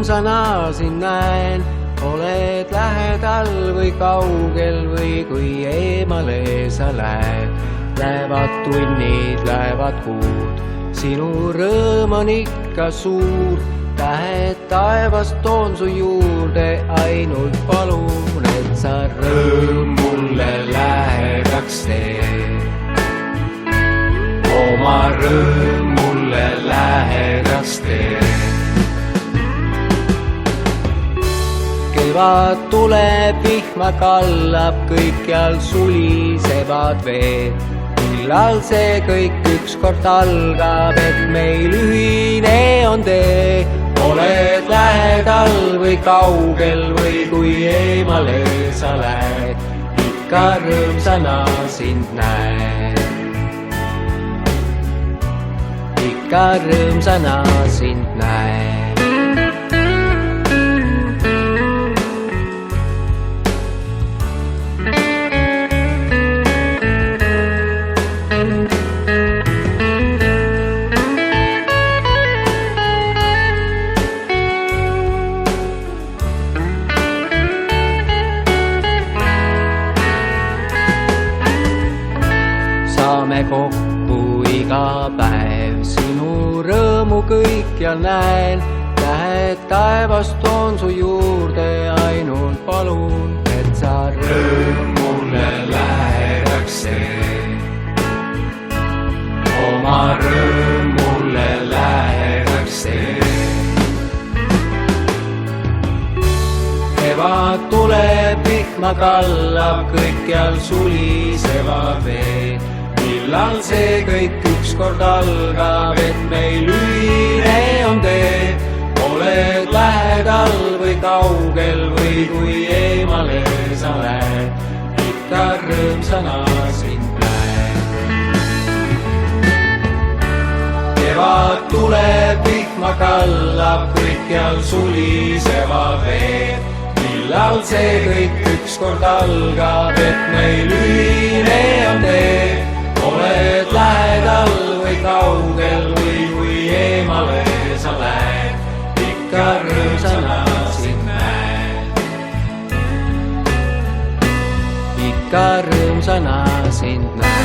rõõmsana sind näen, oled lähedal või kaugel või kui eemale sa lähed. Lähevad tunnid, lähevad kuud, sinu rõõm on ikka suur. Tähed taevast toon su juurde, ainult palun, et sa rõõm mulle lähedaks tee. Oma rõõm mulle lähedaks tee. Kevad tuleb, vihma kallab, kõikjal sulisevad veed. Millal see kõik ükskord algab, et meil ühine on tee. Oled lähedal või kaugel või kui eemale sa lähed, ikka rõõmsana sind näen. Ikka rõõmsana sind näen. Saame kokku iga päev, sinu rõõmu kõikjal näen. Tähed taevast toon su juurde, ainult palun, et sa rõõm mulle lähedaks tee. Oma rõõm mulle lähedaks tee. Kevad tuleb, vihma kallab, kõikjal sulisevad veed. Millal see kõik ükskord algab, et meil ühine on tee. Oled lähedal või kaugel või kui eemale sa lähed, ikka rõõmsana sind näen. Kevad tuleb, vihma kallab, kõikjal sulisevad veed. Millal see kõik ükskord algab, et meil ühine on tee. Oled lähedal või kaugel või kui eemale sa lähed, ikka rõõmsana sind näen. Ikka rõõmsana sind näen.